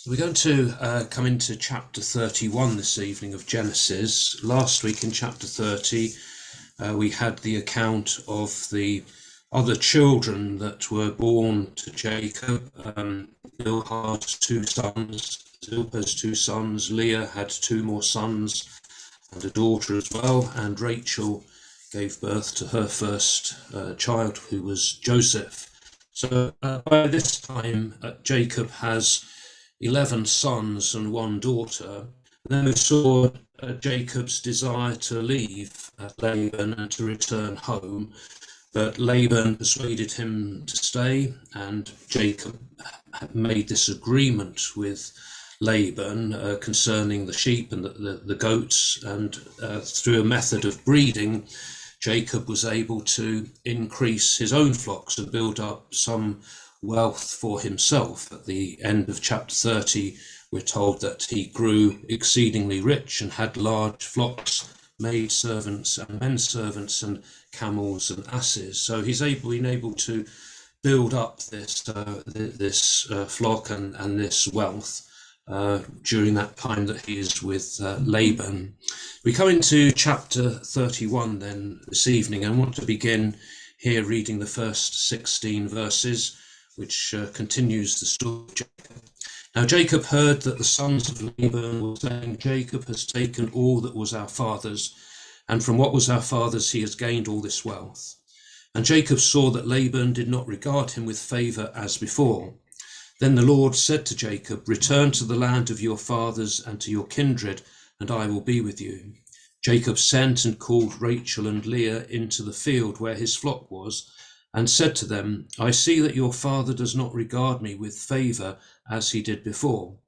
We're going to come into chapter 31 this evening of Genesis. Last week in chapter 30, we had the account of the other children that were born to Jacob. Bilhah's two sons, Zilpah's two sons, Leah had two more sons and a daughter as well, and Rachel gave birth to her first child, who was Joseph. So by this time, Jacob has 11 sons and one daughter. Then we saw Jacob's desire to leave Laban and to return home, but Laban persuaded him to stay, and Jacob made this agreement with Laban concerning the sheep and the goats, and through a method of breeding, Jacob was able to increase his own flocks and build up some wealth for himself. At the end of chapter 30, we're told that he grew exceedingly rich and had large flocks, maid servants and men servants, and camels and asses. So he's been able to build up this flock and this wealth during that time that he is with Laban. We come into chapter 31 then this evening, and I want to begin here reading the first 16 verses, which continues the story of Jacob. Now Jacob heard that the sons of Laban were saying, Jacob has taken all that was our father's, and from what was our father's he has gained all this wealth. And Jacob saw that Laban did not regard him with favour as before. Then the Lord said to Jacob, return to the land of your fathers and to your kindred, and I will be with you. Jacob sent and called Rachel and Leah into the field where his flock was, and said to them, I see that your father does not regard me with favour as he did before,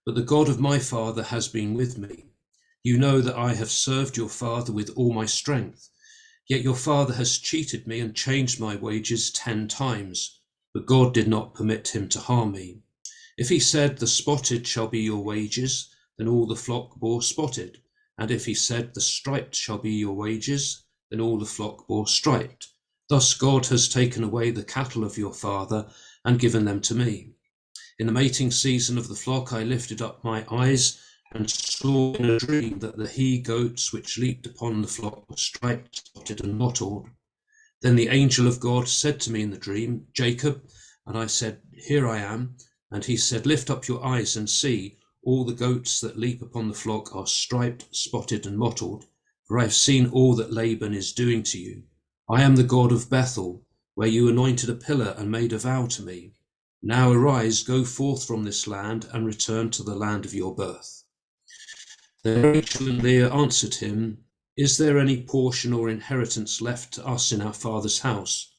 but the God of my father has been with me. You know that I have served your father with all my strength. Yet your father has cheated me and changed my wages 10 times, but God did not permit him to harm me. If he said, the spotted shall be your wages, then all the flock bore spotted. And if he said, the striped shall be your wages, then all the flock bore striped. Thus God has taken away the cattle of your father and given them to me. In the mating season of the flock I lifted up my eyes and saw in a dream that the he-goats which leaped upon the flock were striped, spotted and mottled. Then the angel of God said to me in the dream, Jacob, and I said, here I am. And he said, lift up your eyes and see, all the goats that leap upon the flock are striped, spotted and mottled, for I have seen all that Laban is doing to you. I am the God of Bethel, where you anointed a pillar and made a vow to me. Now arise, go forth from this land and return to the land of your birth. Then Rachel and Leah answered him, is there any portion or inheritance left to us in our father's house?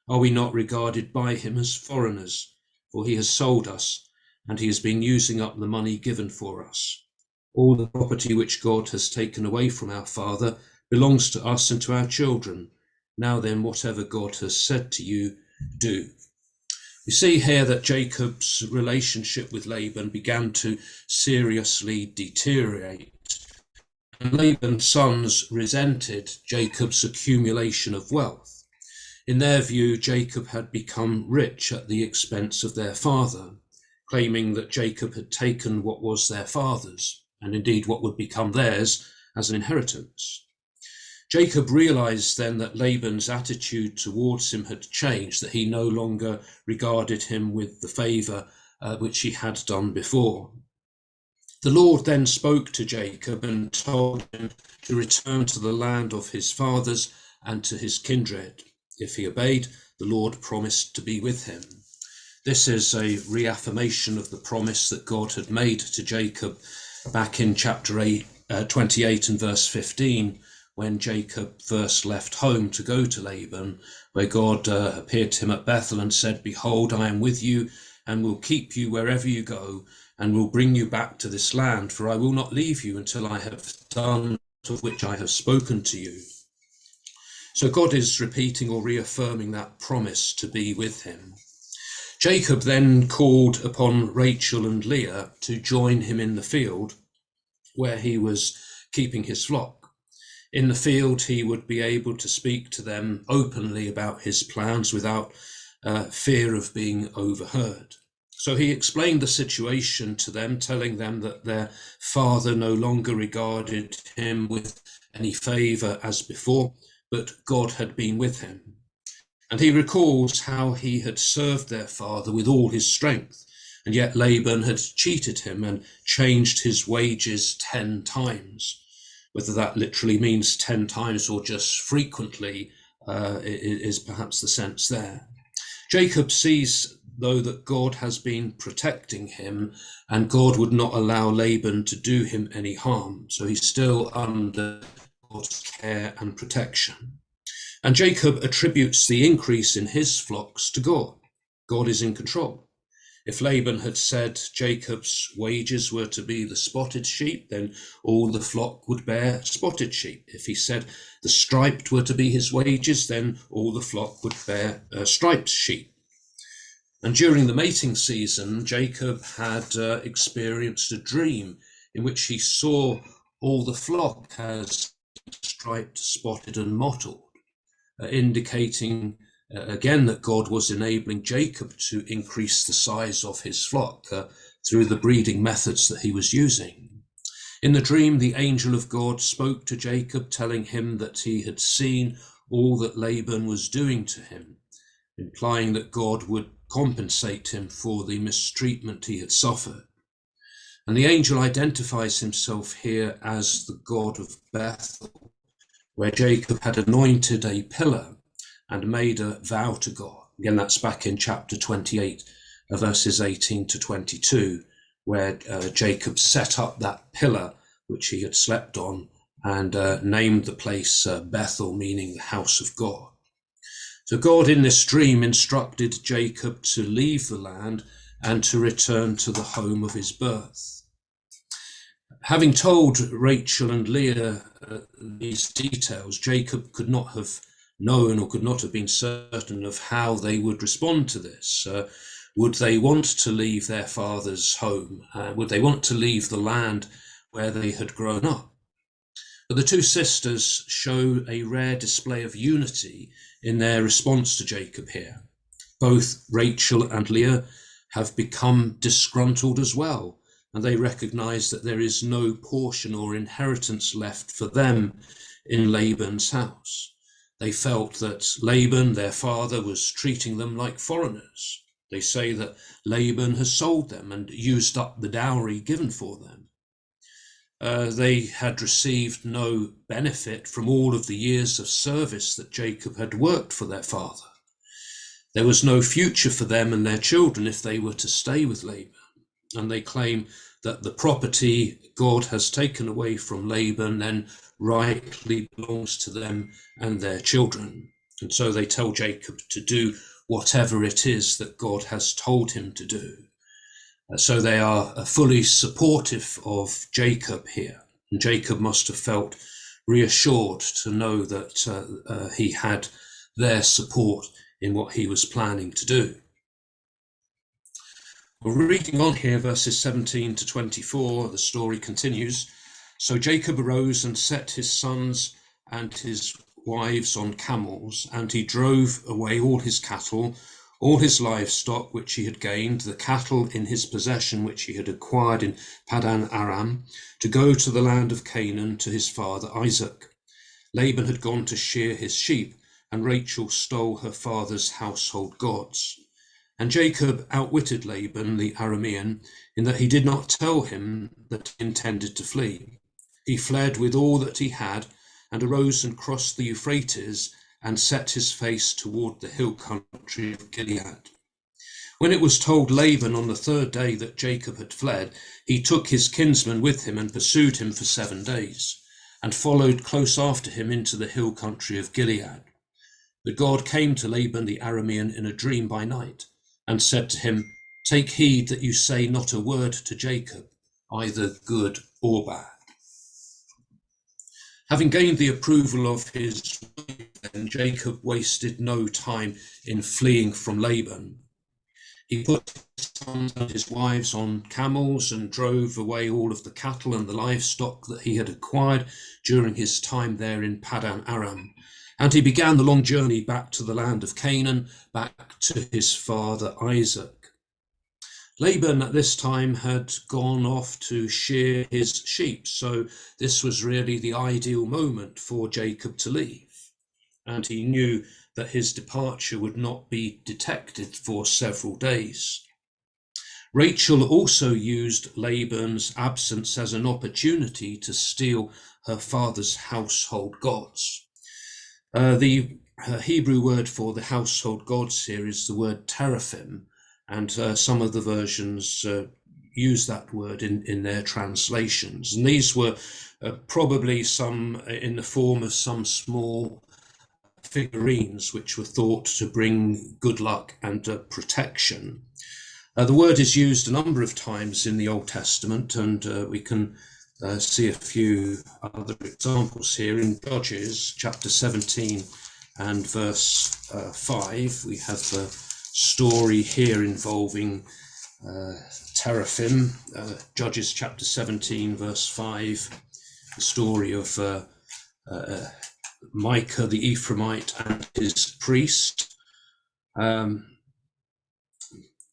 Are we not regarded by him as foreigners? For he has sold us, and he has been using up the money given for us. All the property which God has taken away from our father belongs to us and to our children. Now then, whatever God has said to you, do. We see here that Jacob's relationship with Laban began to seriously deteriorate. And Laban's sons resented Jacob's accumulation of wealth. In their view, Jacob had become rich at the expense of their father, claiming that Jacob had taken what was their father's, and indeed what would become theirs, as an inheritance. Jacob realized then that Laban's attitude towards him had changed, that he no longer regarded him with the favor which he had done before. The Lord then spoke to Jacob and told him to return to the land of his fathers and to his kindred. If he obeyed, the Lord promised to be with him. This is a reaffirmation of the promise that God had made to Jacob back in chapter 28 and verse 15, when Jacob first left home to go to Laban, where God appeared to him at Bethel and said, behold, I am with you and will keep you wherever you go and will bring you back to this land, for I will not leave you until I have done that of which I have spoken to you. So God is repeating or reaffirming that promise to be with him. Jacob then called upon Rachel and Leah to join him in the field where he was keeping his flock. In the field, he would be able to speak to them openly about his plans without fear of being overheard. So he explained the situation to them, telling them that their father no longer regarded him with any favour as before, but God had been with him. And he recalls how he had served their father with all his strength, and yet Laban had cheated him and changed his wages 10 times. Whether that literally means 10 times or just frequently is perhaps the sense there. Jacob sees, though, that God has been protecting him and God would not allow Laban to do him any harm. So he's still under God's care and protection. And Jacob attributes the increase in his flocks to God. God is in control. If Laban had said Jacob's wages were to be the spotted sheep, then all the flock would bear spotted sheep. If he said the striped were to be his wages, then all the flock would bear striped sheep. And during the mating season, Jacob had experienced a dream in which he saw all the flock as striped, spotted and mottled, indicating again that God was enabling Jacob to increase the size of his flock through the breeding methods that he was using. In the dream, the angel of God spoke to Jacob, telling him that he had seen all that Laban was doing to him, implying that God would compensate him for the mistreatment he had suffered. And the angel identifies himself here as the God of Bethel, where Jacob had anointed a pillar and made a vow to God. Again, that's back in chapter 28, verses 18 to 22, where Jacob set up that pillar which he had slept on and named the place Bethel, meaning the house of God. So God in this dream instructed Jacob to leave the land and to return to the home of his birth. Having told Rachel and Leah these details, Jacob could not have known or could not have been certain of how they would respond to this. Would they want to leave their father's home? Would they want to leave the land where they had grown up? But the two sisters show a rare display of unity in their response to Jacob here. Both Rachel and Leah have become disgruntled as well, and they recognize that there is no portion or inheritance left for them in Laban's house. They felt that Laban, their father, was treating them like foreigners. They say that Laban has sold them and used up the dowry given for them. They had received no benefit from all of the years of service that Jacob had worked for their father. There was no future for them and their children if they were to stay with Laban. And they claim that the property God has taken away from Laban then rightly belongs to them and their children. And so they tell Jacob to do whatever it is that God has told him to do. So they are fully supportive of Jacob here. And Jacob must have felt reassured to know that he had their support in what he was planning to do. We're reading on here, verses 17 to 24, the story continues. So Jacob arose and set his sons and his wives on camels, and he drove away all his cattle, all his livestock which he had gained, the cattle in his possession which he had acquired in Paddan Aram, to go to the land of Canaan to his father Isaac. Laban had gone to shear his sheep, and Rachel stole her father's household gods. And Jacob outwitted Laban the Aramean, in that he did not tell him that he intended to flee. He fled with all that he had, and arose and crossed the Euphrates, and set his face toward the hill country of Gilead. When it was told Laban on the third day that Jacob had fled, he took his kinsman with him and pursued him for 7 days, and followed close after him into the hill country of Gilead. But God came to Laban the Aramean in a dream by night, and said to him, "Take heed that you say not a word to Jacob, either good or bad." Having gained the approval of his wife, then Jacob wasted no time in fleeing from Laban. He put his sons and his wives on camels and drove away all of the cattle and the livestock that he had acquired during his time there in Paddan Aram. And he began the long journey back to the land of Canaan, back to his father Isaac. Laban at this time had gone off to shear his sheep, so this was really the ideal moment for Jacob to leave. And he knew that his departure would not be detected for several days. Rachel also used Laban's absence as an opportunity to steal her father's household gods. The Hebrew word for the household gods here is the word teraphim, and some of the versions use that word in their translations. And these were probably some in the form of some small figurines which were thought to bring good luck and protection. The word is used a number of times in the Old Testament, and we can see a few other examples here in Judges chapter 17 and verse 5. We have the story here involving teraphim. Judges chapter 17 verse 5, the story of Micah the Ephraimite and his priest.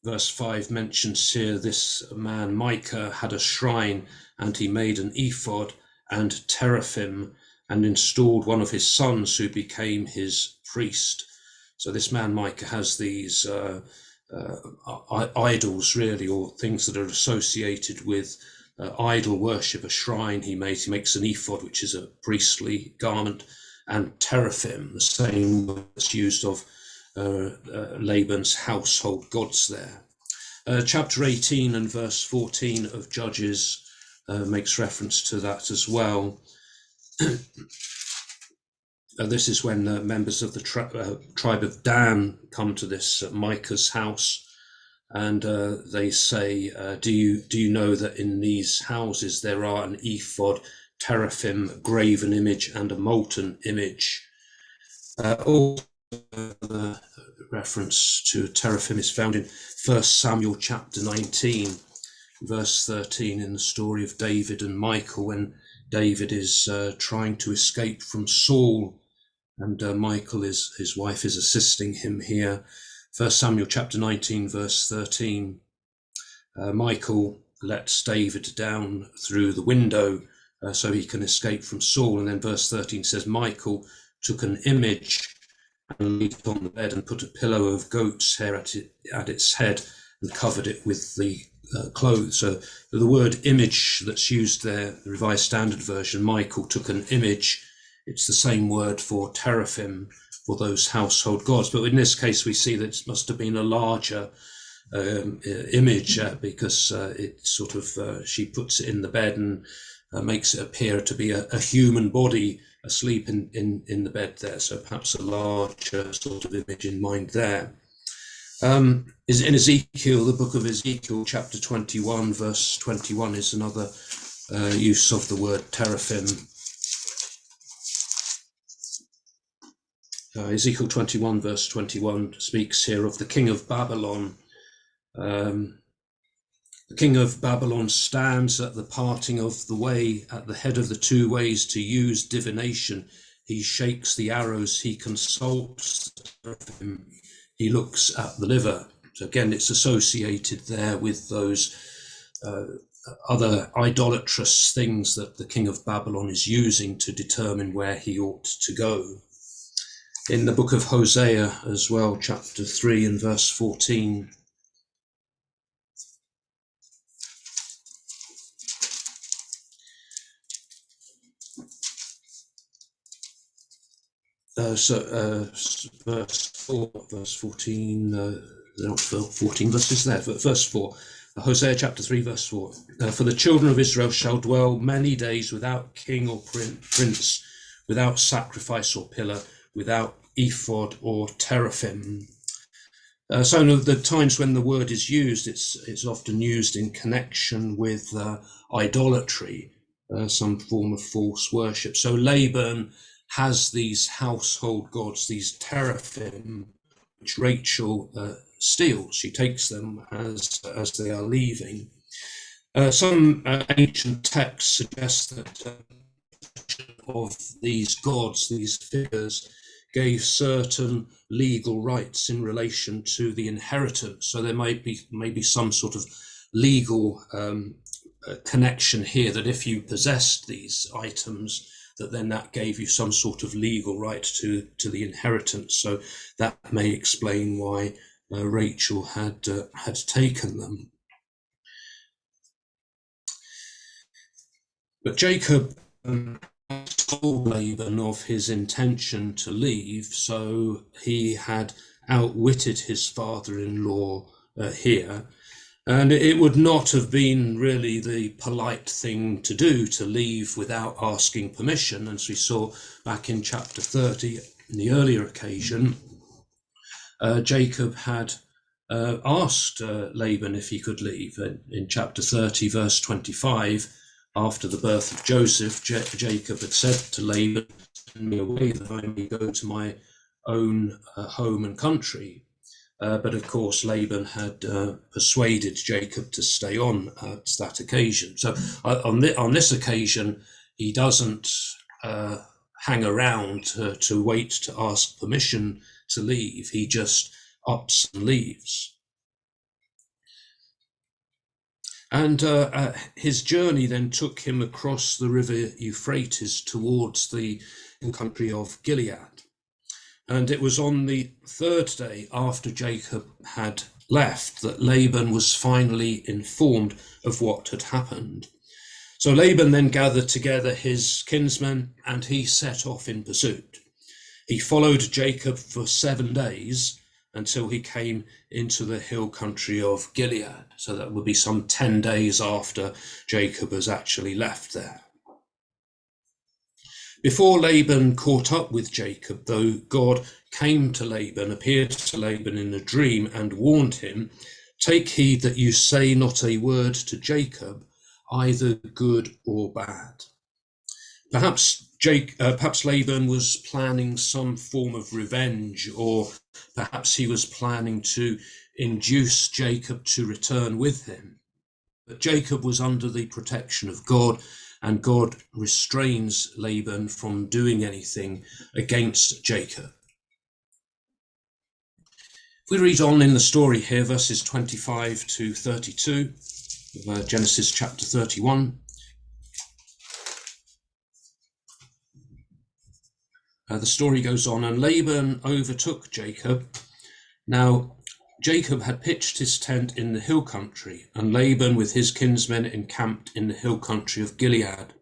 Verse 5 mentions here this man Micah had a shrine, and he made an ephod and teraphim and installed one of his sons who became his priest. So this man Micah has these idols, really, or things that are associated with idol worship. A shrine he makes an ephod, which is a priestly garment, and teraphim, the same word that's used of Laban's household gods there. Chapter 18 and verse 14 of Judges makes reference to that as well. This is when members of the tribe of Dan come to this Micah's house, and they say, do you know that in these houses there are an ephod, teraphim, graven image, and a molten image? Also, the reference to teraphim is found in 1 Samuel chapter 19, verse 13, in the story of David and Michal, when David is trying to escape from Saul, and Michal, his wife, is assisting him here. 1 Samuel chapter 19, verse 13, Michal lets David down through the window so he can escape from Saul. And then verse 13 says, Michal took an image and laid it on the bed and put a pillow of goat's hair at its head and covered it with the clothes. So the word image that's used there, the Revised Standard Version, Michal took an image. It's the same word for teraphim, for those household gods. But in this case, we see that it must have been a larger image because it sort of, she puts it in the bed and makes it appear to be a human body asleep in the bed there. So perhaps a larger sort of image in mind there. Is in Ezekiel, the book of Ezekiel, chapter 21, verse 21 is another use of the word teraphim. Ezekiel 21, verse 21 speaks here of the king of Babylon. The king of Babylon stands at the parting of the way, at the head of the two ways to use divination. He shakes the arrows, he consults the teraphim, he looks at the liver. So again, it's associated there with those other idolatrous things that the king of Babylon is using to determine where he ought to go. In the book of Hosea as well, chapter 3 and verse 14. Verse 4, verse 14, there are 14 verses there, but verse 4, Hosea chapter 3, verse 4. For the children of Israel shall dwell many days without king or prince, without sacrifice or pillar, without ephod or teraphim. So the times when the word is used, it's often used in connection with idolatry, some form of false worship. So Laban has these household gods, these teraphim, which Rachel steals. She takes them as they are leaving. Some ancient texts suggest that of these gods, these figures, gave certain legal rights in relation to the inheritance. So there might be some sort of legal connection here, that if you possessed these items, that then that gave you some sort of legal right to the inheritance. So that may explain why Rachel had taken them. But Jacob told Laban of his intention to leave, so he had outwitted his father-in-law here. And it would not have been really the polite thing to do, to leave without asking permission. As we saw back in chapter 30, in the earlier occasion, Jacob had asked Laban if he could leave. In chapter 30, verse 25, after the birth of Joseph, Jacob had said to Laban, "Send me away that I may go to my own home and country." But of course, Laban had persuaded Jacob to stay on at that occasion. So on this occasion, he doesn't hang around to wait to ask permission to leave. He just ups and leaves. And his journey then took him across the river Euphrates towards the country of Gilead. And it was on the third day after Jacob had left that Laban was finally informed of what had happened. So Laban then gathered together his kinsmen and he set off in pursuit. He followed Jacob for 7 days until he came into the hill country of Gilead. So that would be some 10 days after Jacob has actually left there. Before Laban caught up with Jacob, though, God came to Laban, appeared to Laban in a dream and warned him, "Take heed that you say not a word to Jacob, either good or bad." Perhaps Laban was planning some form of revenge, or perhaps he was planning to induce Jacob to return with him. But Jacob was under the protection of God, and God restrains Laban from doing anything against Jacob. If we read on in the story here, verses 25 to 32, Genesis chapter 31. The story goes on, and Laban overtook Jacob. Now, Jacob had pitched his tent in the hill country, and Laban with his kinsmen encamped in the hill country of Gilead.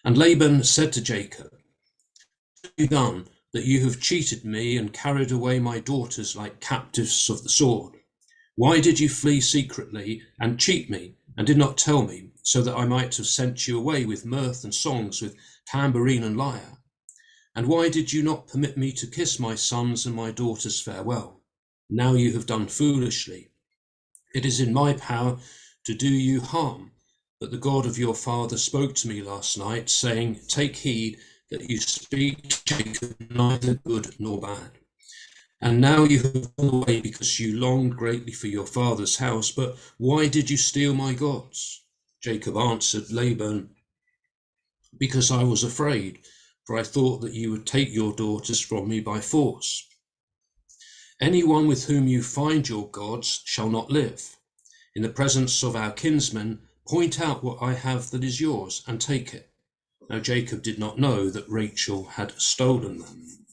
And Laban said to Jacob, "What have you done that you have cheated me and carried away my daughters like captives of the sword? Why did you flee secretly and cheat me and did not tell me, so that I might have sent you away with mirth and songs, with tambourine and lyre? And why did you not permit me to kiss my sons and my daughters farewell? Now you have done foolishly. It is in my power to do you harm, but the God of your father spoke to me last night, saying, 'Take heed that you speak to Jacob neither good nor bad.' And now you have gone away because you longed greatly for your father's house, but why did you steal my gods?" Jacob answered Laban, "Because I was afraid, for I thought that you would take your daughters from me by force. Anyone with whom you find your gods shall not live. In the presence of our kinsmen, point out what I have that is yours and take it." Now Jacob did not know that Rachel had stolen them.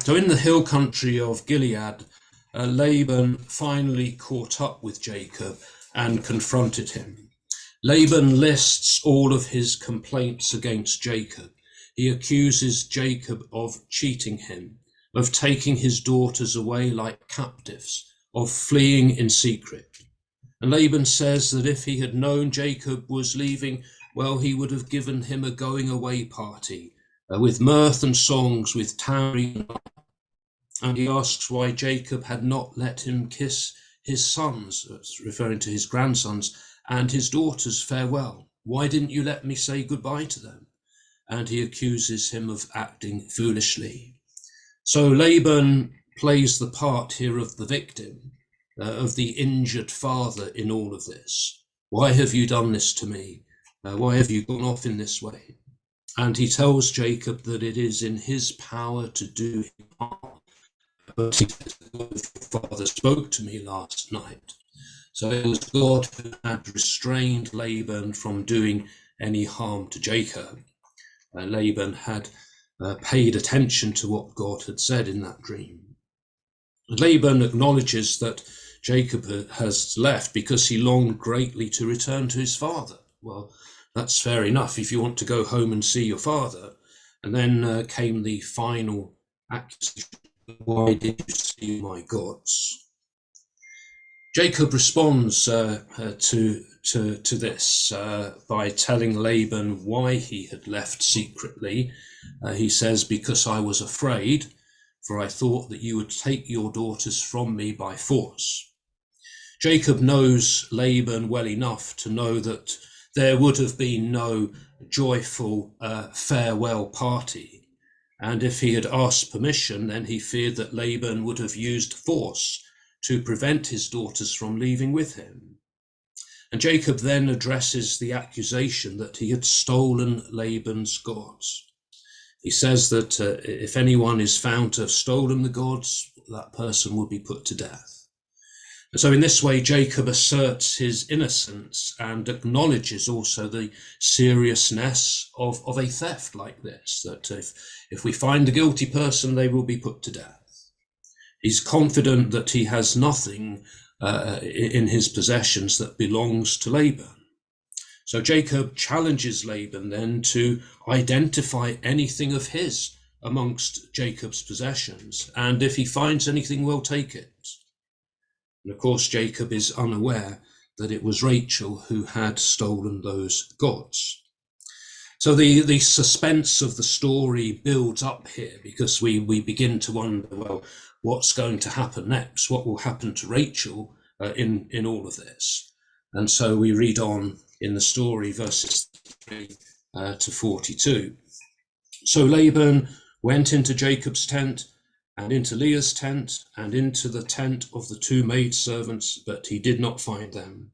So in the hill country of Gilead, Laban finally caught up with Jacob and confronted him. Laban lists all of his complaints against Jacob. He accuses Jacob of cheating him, of taking his daughters away like captives, of fleeing in secret. And Laban says that if he had known Jacob was leaving, well, he would have given him a going away party with mirth and songs, with tambourine. And he asks why Jacob had not let him kiss his sons, referring to his grandsons, and his daughters farewell. Why didn't you let me say goodbye to them? And he accuses him of acting foolishly. So Laban plays the part here of the victim, of the injured father in all of this. Why have you done this to me? Why have you gone off in this way? and he tells Jacob that it is in his power to do him harm. But he says, "God of your father spoke to me last night." So it was God who had restrained Laban from doing any harm to Jacob. Laban had paid attention to what God had said in that dream. And Laban acknowledges that Jacob has left because he longed greatly to return to his father. Well, that's fair enough if you want to go home and see your father. And then came the final accusation: "Why did you steal my gods?" Jacob responds to this by telling Laban why he had left secretly. He says, "Because I was afraid, for I thought that you would take your daughters from me by force." Jacob knows Laban well enough to know that there would have been no joyful farewell party. And if he had asked permission, then he feared that Laban would have used force to prevent his daughters from leaving with him. And Jacob then addresses the accusation that he had stolen Laban's gods. He says that if anyone is found to have stolen the gods, that person will be put to death. And so in this way, Jacob asserts his innocence and acknowledges also the seriousness of a theft like this, that if we find a guilty person, they will be put to death. He's confident that he has nothing in his possessions that belongs to Laban. So Jacob challenges Laban then to identify anything of his amongst Jacob's possessions, and if he finds anything, we'll take it. And of course, Jacob is unaware that it was Rachel who had stolen those gods. So the suspense of the story builds up here, because we begin to wonder, well, what's going to happen next? What will happen to Rachel in all of this? And so we read on in the story, verses 3 to 42. So Laban went into Jacob's tent, and into Leah's tent, and into the tent of the two maidservants, but he did not find them.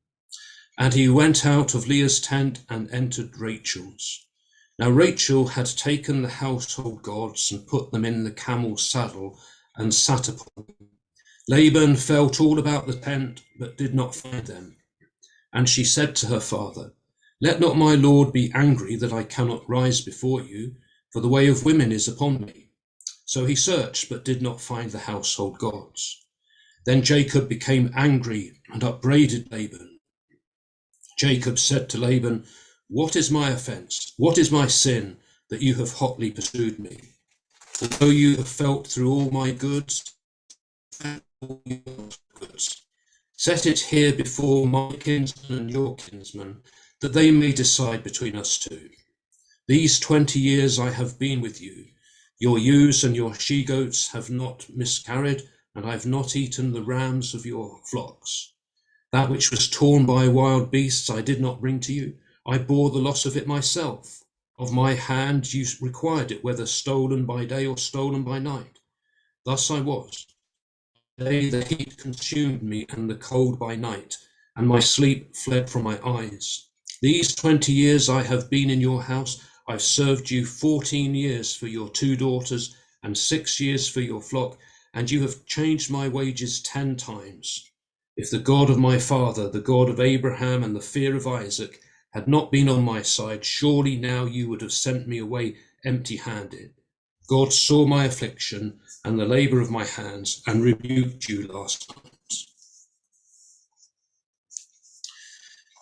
And he went out of Leah's tent and entered Rachel's. Now Rachel had taken the household gods and put them in the camel's saddle and sat upon them. Laban felt all about the tent, but did not find them. And she said to her father, "Let not my lord be angry that I cannot rise before you, for the way of women is upon me." So he searched, but did not find the household gods. Then Jacob became angry and upbraided Laban. Jacob said to Laban, "What is my offense? What is my sin that you have hotly pursued me? Although you have felt through all my goods, set it here before my kinsman and your kinsman, that they may decide between us two. These 20 years I have been with you. Your ewes and your she-goats have not miscarried, and I have not eaten the rams of your flocks. That which was torn by wild beasts I did not bring to you. I bore the loss of it myself. Of my hand you required it, whether stolen by day or stolen by night. Thus I was. Day the heat consumed me, and the cold by night, and my sleep fled from my eyes. These 20 years I have been in your house. I've served you 14 years for your 2 daughters and 6 years for your flock, and you have changed my wages 10 times. If the God of my father, the God of Abraham and the fear of Isaac, had not been on my side, surely now you would have sent me away empty-handed. God saw my affliction and the labor of my hands and rebuked you last night."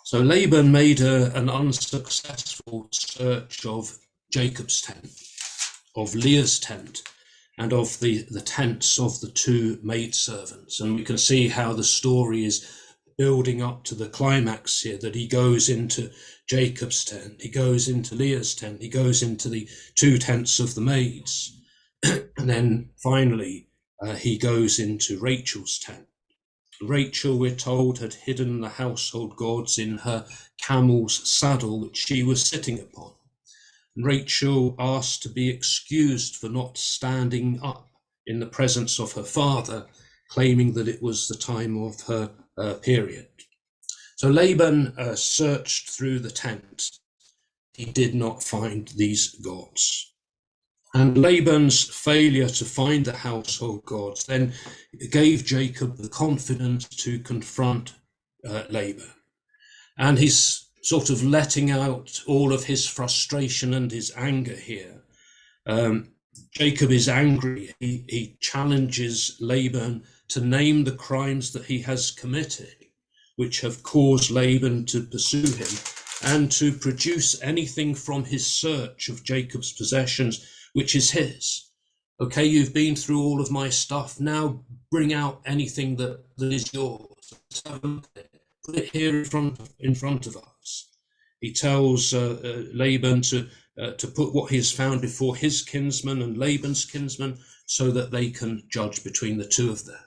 So Laban made an unsuccessful search of Jacob's tent, of Leah's tent, and of the tents of the 2 maidservants. And we can see how the story is building up to the climax here, that he goes into Jacob's tent, he goes into Leah's tent, he goes into the 2 tents of the maids, and then finally he goes into Rachel's tent. Rachel, we're told, had hidden the household gods in her camel's saddle which she was sitting upon. And Rachel asked to be excused for not standing up in the presence of her father, claiming that it was the time of her period. So Laban searched through the tent. he did not find these gods. And Laban's failure to find the household gods then gave Jacob the confidence to confront Laban. And he's sort of letting out all of his frustration and his anger here. Jacob is angry. He challenges Laban to name the crimes that he has committed, which have caused Laban to pursue him, and to produce anything from his search of Jacob's possessions, which is his. Okay, you've been through all of my stuff. Now bring out anything that is yours. Let's have a look at it. Put it here in front of us. He tells Laban to put what he has found before his kinsman and Laban's kinsman, so that they can judge between the two of them.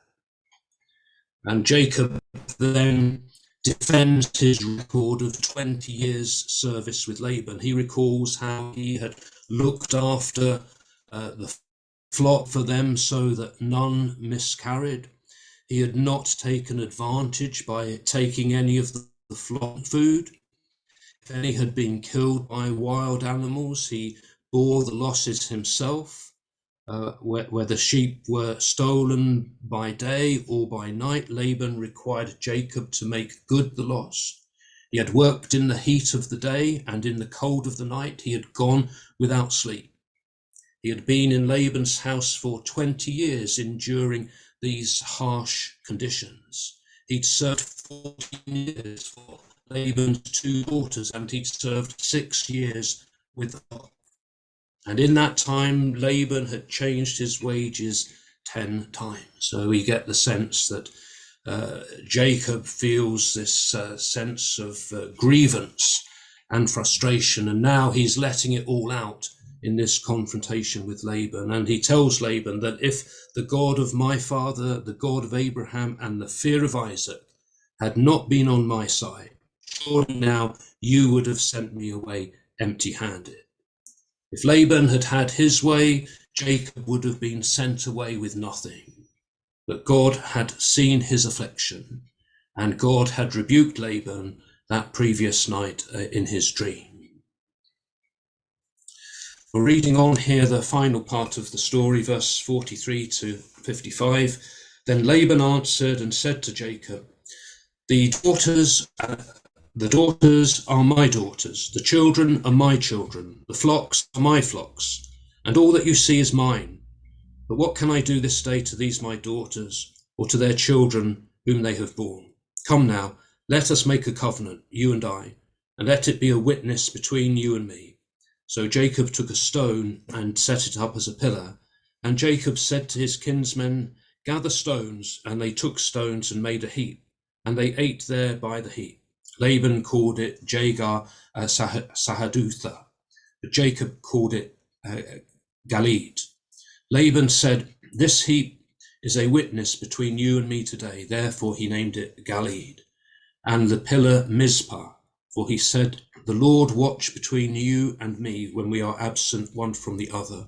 And Jacob then defends his record of 20 years service with Laban. He recalls how he had looked after the flock for them so that none miscarried. He had not taken advantage by taking any of the flock food. If any had been killed by wild animals, he bore the losses himself. Where the sheep were stolen by day or by night, Laban required Jacob to make good the loss. He had worked in the heat of the day, and in the cold of the night he had gone without sleep. He had been in Laban's house for 20 years, enduring these harsh conditions. He'd served 14 years for Laban's 2 daughters, and he'd served 6 years with the flock. And in that time, Laban had changed his wages 10 times. So we get the sense that Jacob feels this sense of grievance and frustration, and now he's letting it all out in this confrontation with Laban. And he tells Laban that if the God of my father, the God of Abraham, and the fear of Isaac had not been on my side, surely now you would have sent me away empty-handed. If Laban had had his way, Jacob would have been sent away with nothing. But God had seen his affliction, and God had rebuked Laban that previous night in his dream. We're reading on here the final part of the story, verse 43 to 55. Then Laban answered and said to Jacob, The daughters are my daughters, the children are my children, the flocks are my flocks, and all that you see is mine. But what can I do this day to these my daughters, or to their children whom they have borne? Come now, let us make a covenant, you and I, and let it be a witness between you and me. So Jacob took a stone and set it up as a pillar, and Jacob said to his kinsmen, Gather stones, and they took stones and made a heap, and they ate there by the heap. Laban called it Jagar Sahadutha, but Jacob called it Galeed. Laban said, This heap is a witness between you and me today. Therefore he named it Galeed. And the pillar Mizpah, for he said, The Lord watch between you and me when we are absent one from the other.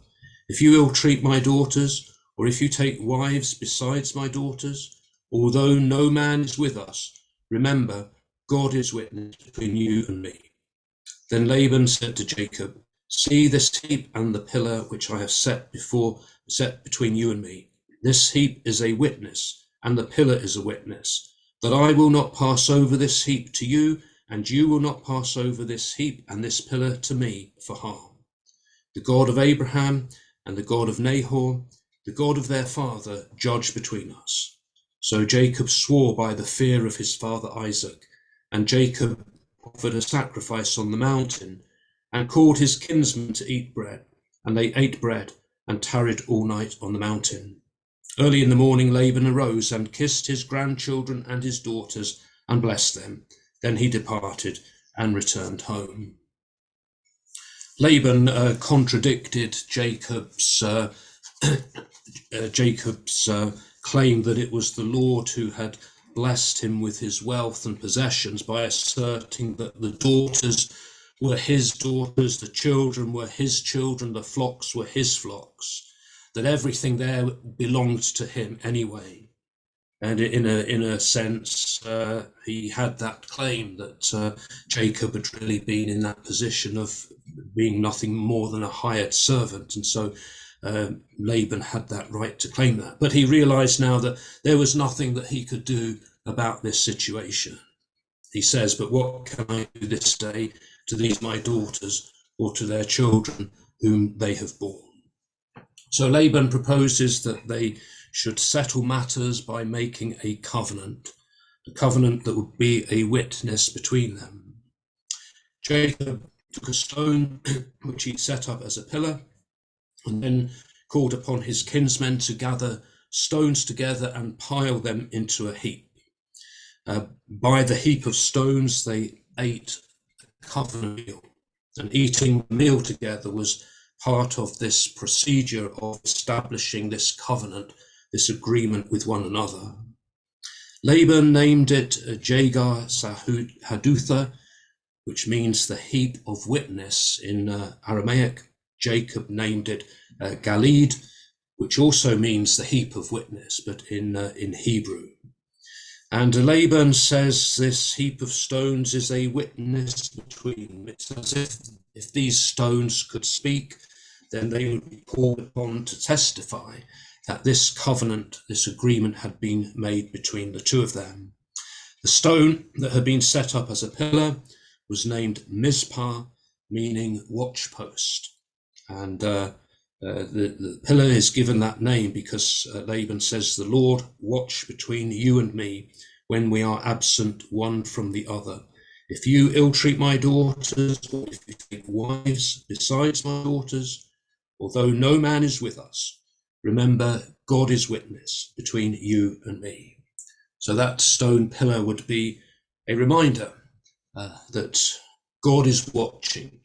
If you ill-treat my daughters, or if you take wives besides my daughters, although no man is with us, remember, God is witness between you and me. Then Laban said to Jacob, See this heap and the pillar which I have set between you and me. This heap is a witness, and the pillar is a witness, that I will not pass over this heap to you, and you will not pass over this heap and this pillar to me for harm. The God of Abraham and the God of Nahor, the God of their father, judge between us. So Jacob swore by the fear of his father Isaac, and Jacob offered a sacrifice on the mountain, and called his kinsmen to eat bread. And they ate bread, and tarried all night on the mountain. Early in the morning Laban arose, and kissed his grandchildren and his daughters, and blessed them. Then he departed, and returned home. Laban contradicted Jacob's claim that it was the Lord who had blessed him with his wealth and possessions by asserting that the daughters were his daughters, the children were his children, the flocks were his flocks, that everything there belonged to him anyway. And in a sense, he had that claim that Jacob had really been in that position of being nothing more than a hired servant. And so Laban had that right to claim that. But he realized now that there was nothing that he could do about this situation. He says, "But what can I do this day to these my daughters, or to their children whom they have borne?" So Laban proposes that they should settle matters by making a covenant that would be a witness between them. Jacob took a stone which he'd set up as a pillar, and then called upon his kinsmen to gather stones together and pile them into a heap. By the heap of stones, they ate a covenant meal, and eating the meal together was part of this procedure of establishing this covenant, this agreement with one another. Laban named it Jagar Sahadutha, which means the heap of witness in Aramaic. Jacob named it Galid, which also means the heap of witness, but in Hebrew. And Laban says this heap of stones is a witness between. It's as if these stones could speak, then they would be called upon to testify that this covenant, this agreement had been made between the two of them. The stone that had been set up as a pillar was named Mizpah, meaning watchpost. And the pillar is given that name because Laban says, "The Lord watch between you and me when we are absent one from the other. If you ill-treat my daughters, or if you take wives besides my daughters, although no man is with us, remember God is witness between you and me." So that stone pillar would be a reminder that God is watching.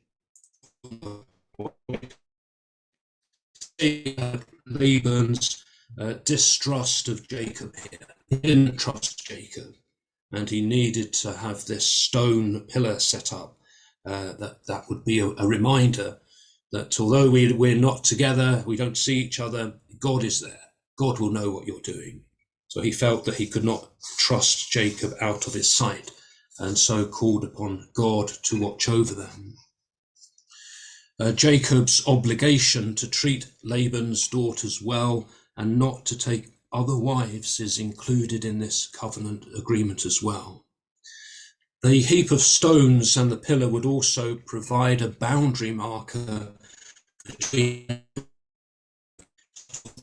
Laban's distrust of Jacob here. He didn't trust Jacob, and he needed to have this stone pillar set up that would be a reminder that although we're not together, we don't see each other, God is there. God will know what you're doing. So he felt that he could not trust Jacob out of his sight, and so called upon God to watch over them. Jacob's obligation to treat Laban's daughters well and not to take other wives is included in this covenant agreement as well. The heap of stones and the pillar would also provide a boundary marker between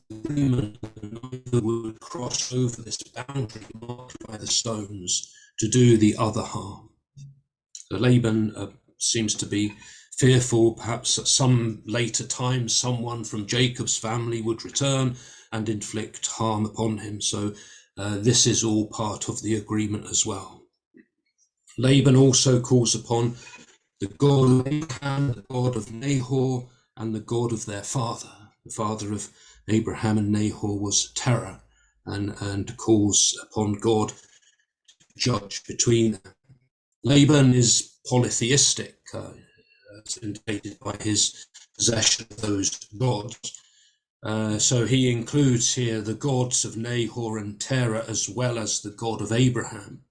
agreement, and neither would cross over this boundary marked by the stones to do the other harm. Laban seems to be fearful perhaps at some later time someone from Jacob's family would return and inflict harm upon him. So this is all part of the agreement as well. Laban also calls upon the God of Abraham, the God of Nahor, and the God of their father. The father of Abraham and Nahor was Terah, and calls upon God to judge between them. Laban is polytheistic, as indicated by his possession of those gods. So he includes here the gods of Nahor and Terah as well as the God of Abraham.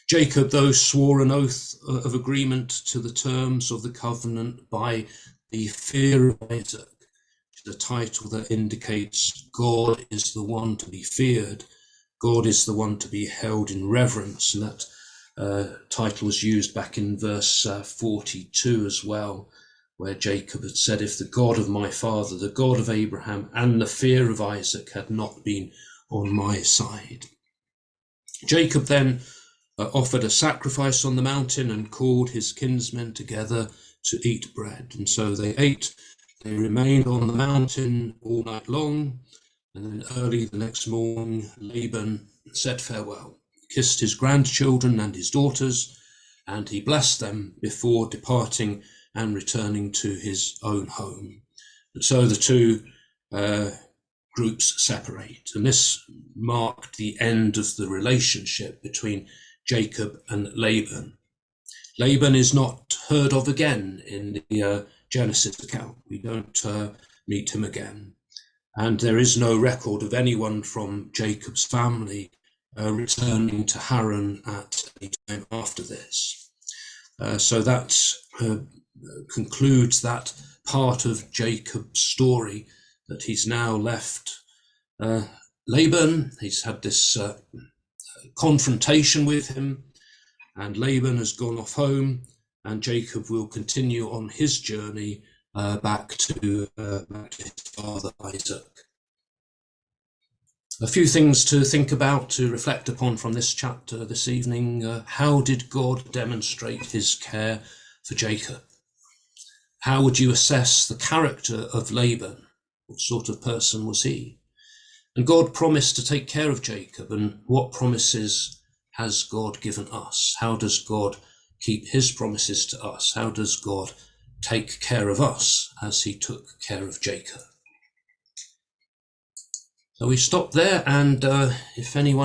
Jacob, though, swore an oath of agreement to the terms of the covenant by the fear of Isaac, the title that indicates God is the one to be feared, God is the one to be held in reverence, and that title is used back in verse 42 as well, where Jacob had said, "If the God of my father, the God of Abraham, and the fear of Isaac had not been on my side." Jacob then offered a sacrifice on the mountain and called his kinsmen together to eat bread. And so they ate, they remained on the mountain all night long, and then early the next morning Laban said farewell, kissed his grandchildren and his daughters, and he blessed them before departing and returning to his own home. And so the two groups separate, and this marked the end of the relationship between Jacob and Laban. Laban is not heard of again in the Genesis account. We don't meet him again. And there is no record of anyone from Jacob's family returning to Haran at any time after this. So that concludes that part of Jacob's story, that he's now left Laban. He's had this confrontation with him, and Laban has gone off home, and Jacob will continue on his journey back to his father Isaac. A few things to think about, to reflect upon from this chapter this evening. How did God demonstrate his care for Jacob? How would you assess the character of Laban? What sort of person was he? And God promised to take care of Jacob, and what promises has God given us? How does God keep his promises to us? How does God take care of us as he took care of Jacob? So we stop there, and if anyone